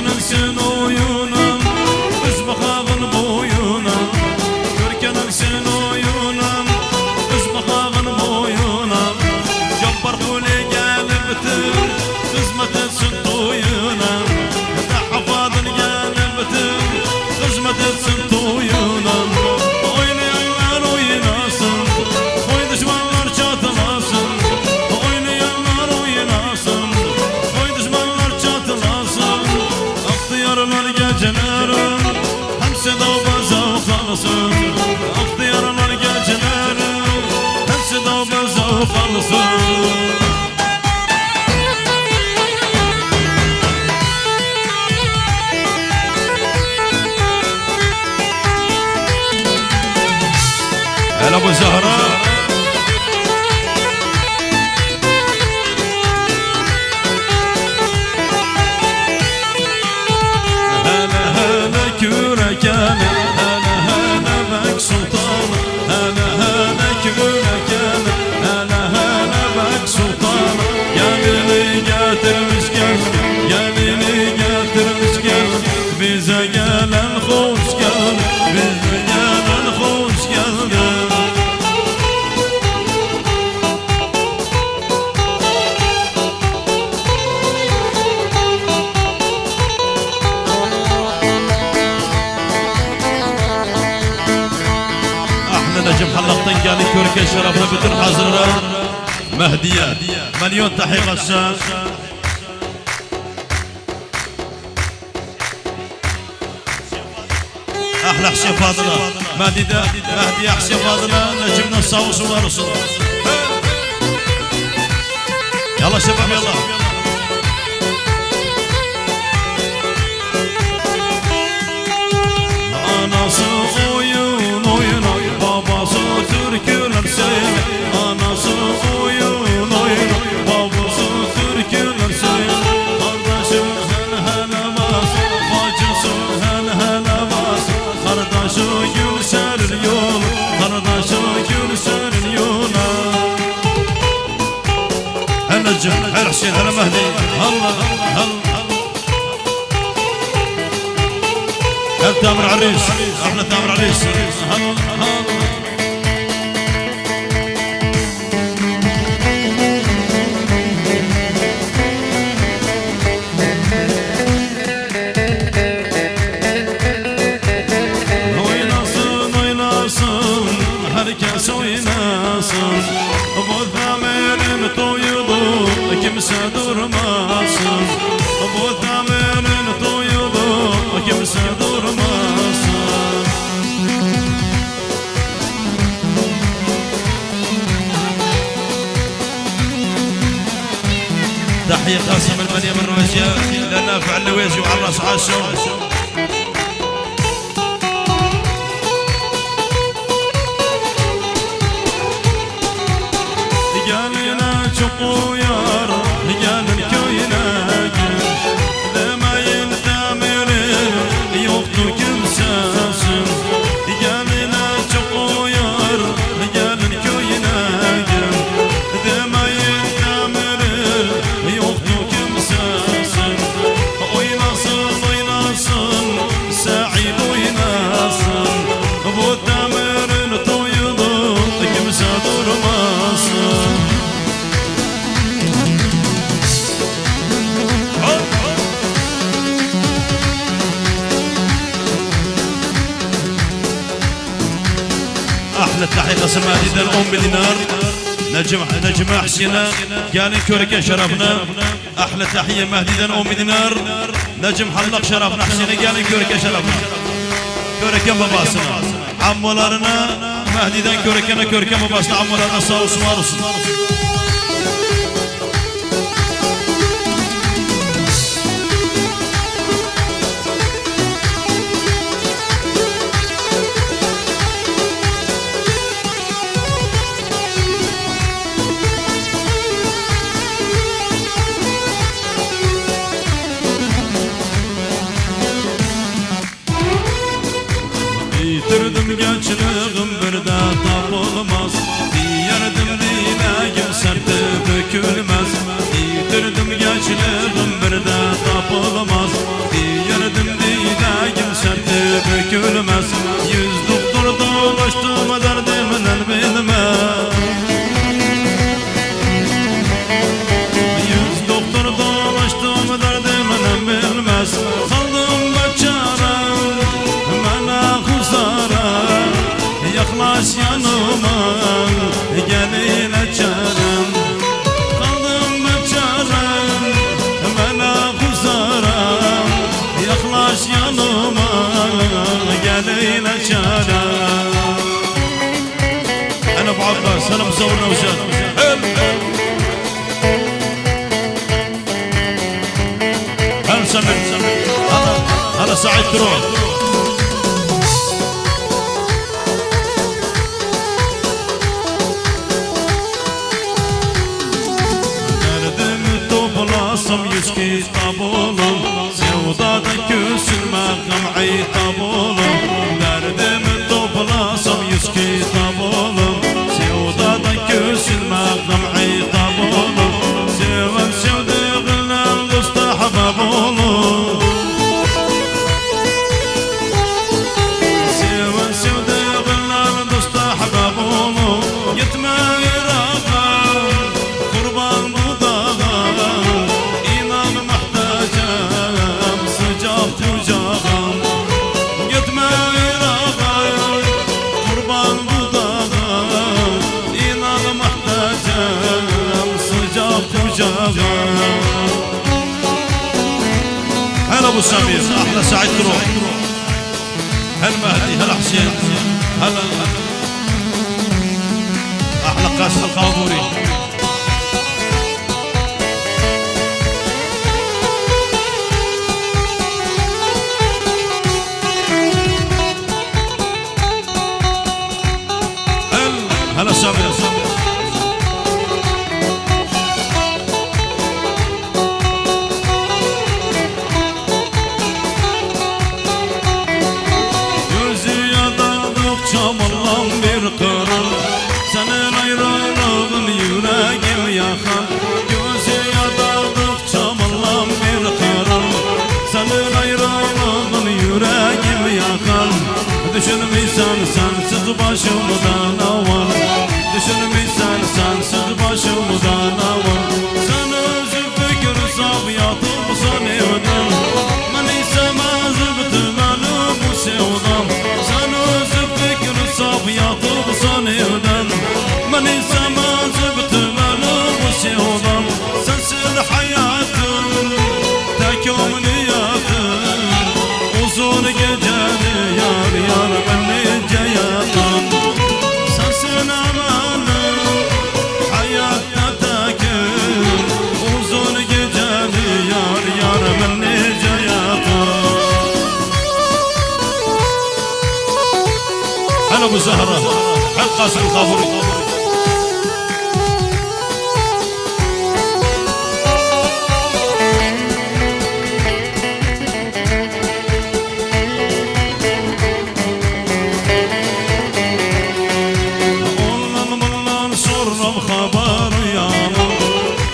Görkenilsin oyunum Üzbakağın boyuna Görkenilsin oyunum Üzbakağın boyuna Cabbar kule gelibdir Hizmet etsin toyuna Hafadın gelibdir Hizmet etsin toyuna Oynayanlar oynasın Oy düşmanlar çatılasın Oynayanlar oynasın Oy düşmanlar çatılasın Aktiyarlar gecelerin Hepsi dağba zavkalasın Aktiyarlar gecelerin Hepsi dağba zavkalasın Ela bu Zahra Hele hele kürekene Hele hele bek sultanı Hele hele kürekene Hele hele bek sultanı Gelini getirmiş gel Gelini getirmiş gel Bize gelen hoş gel Bize gelen hoş gel Necim Hallak'tan geldi Körke şerefine bütün hazırlar Mehdiye milyon tahiyye olsun Ahlak şefadına Mehdiye şefadına Necim'den sağ olsun var olsun Yallah şefam yallah Anası oyun oyun Babası türküler söyle Anası oyun oyun Babası türküler söyle Kardeşim hele hele bas Bacısı hele hele bas Kardeşi gül serin yol Kardeşi gül serin yola Hele Cem, hele Hüseyin, hele Mehdi Allah Allah هل تامر عريس احنا تامر عريس oynasın oynasın herkes oynasın bu tamirin toyudu kimse durmasın bu tamirin toyudu kimse durmasın تحية قاسم المنيا من رويسيا لنافع اللويزي وعراس عاشو قالنا شقو يار قال الكوينا لما ينتامرين يوقتو كمساسن قالنا شقو يار قال الكوينا لما ينتامرين يوقتو كمساسن ويناصن ويناصن سعيد ويناصن ابو تامرين طويضو كمسا درماسن أحلى تحقيق سمادي الأم دينار نجم حسينا قال كورك شرفنا أحلى تحية مهدي الأم دينار نجم حلق شرفنا حسينا قال كورك شرفنا كورك باباسنا عمولارنا مهدي دان كورك باباسنا عمولارنا صاوس وارس Yitirdim gençliğim bir de tapılmaz Diyerdim dileğim sertte dökülmez Yitirdim gençliğim bir de tapılmaz gülmez. Yüz doktor dolaştım derdimden bilmez. Yüz doktor dolaştım derdimden bilmez. Kaldım beçarem bana kuzara. Yaklaş yanıma gel ile çarem. Kaldım beçarem bana kuzara. Yaklaş yanıma gel ile çarem. أنا أبو عباس أنا مصورنا وشاد هل سمعت هلا سعيد تروح Derdim toplasam 100 kitap olur. Sevdada küsülmem aytab olur. Derdim toplasam 100 kitap olur. Sevdada küsülmem aytab olur. Seven sevdiğinle dosta habab olur. Seven sevdiğinle dosta habab olur. Gitme Irak'a kurban bu dağa. İnan muhtacım sıcak kucağım. Gitme Irak'a kurban bu dağa. İnan muhtacım sıcak kucağım. هلا ابو سمير احلى سعيد تروح هلا مهدي هلا حسين هلا احلى قاسم القابوري هلا سمير Çamallam bir kırıl. Senin ayrılığın yüreğim yakan. Gözü yadardık çamallam bir kırıl. Senin ayrılığın yüreğim yakan. Düşünmüşsen sensiz başımdan avar. Düşünmüşsen sensiz başımdan avar. Sen özü fikir saf yatıpsan evden. Ben istemez bütümeni bu sevdam. Sen özü saf yatıpsan evden. Ben istemez bütümeni bu sevdam. Sensin hayatım tek umniyatım. Uzun geceni yar yar ben nice yatan. Sensin amanım hayatta tekim. Uzun geceni yar yar ben nice yatan. هلا ابو زهره هل قاسم القابوري والله صرنا بخبر يامن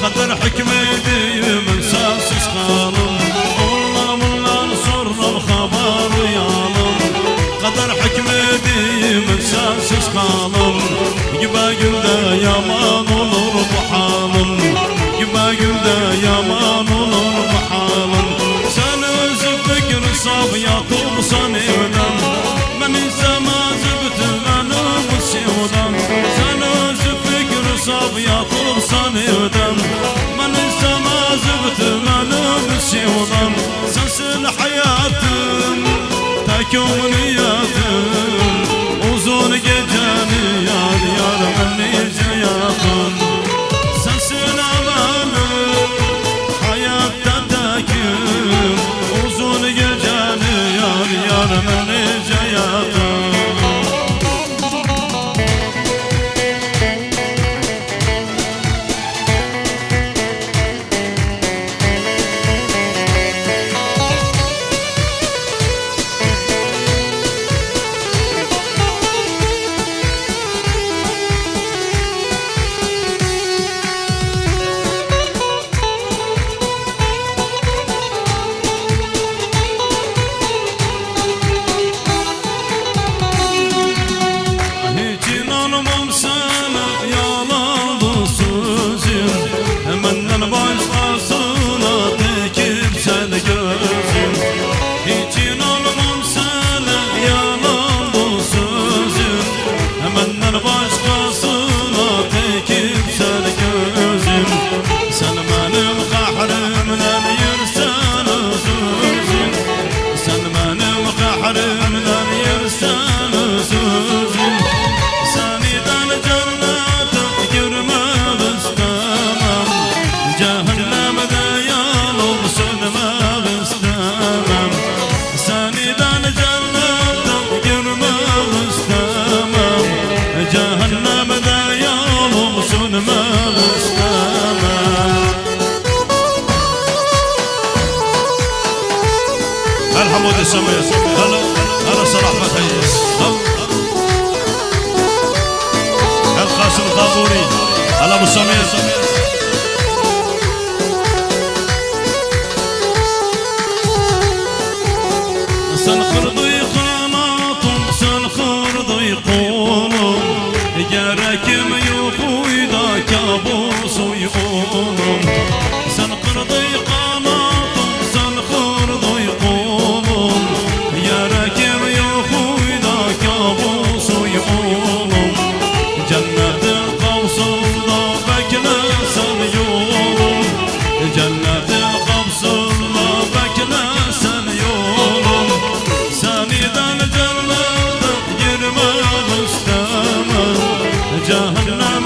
قدر حكمتي من ساسس خالم. والله صرنا بخبر يامن قدر حكمتي من sensiz kalım. Gübe gülde yaman olur bu halim. Gübe gülde yaman olur bu halim. Sen özü fikir saf yatıpsan evden. Ben istemez bütümeni bu sevdam. Sen özü fikir saf yatıpsan evden. Ben istemez bütümeni bu sevdam. Sensin hayatım tek umniyatım. Uzun geceni yar yar ben nice yakın. Sensin amanım hayatta tekim. Uzun geceni yar yar ben nice yakın. cehennemde yolum sönmek istemem. الحمود السمير هلا صلاح فتحيس القاسم الطابوري هلا ابو سمير سنخرضي قناطم سنخرضي قولم جاركم يخوي دا كابوس ويقولم سنخرضي قناطم سنخرضي قولم جاركم يخوي دا كابوس ويقولم جنة القوس دا بكنسن يولم جنة القوس دا بكنسن يولم سانيدن جنة يرمى مستمر جهنم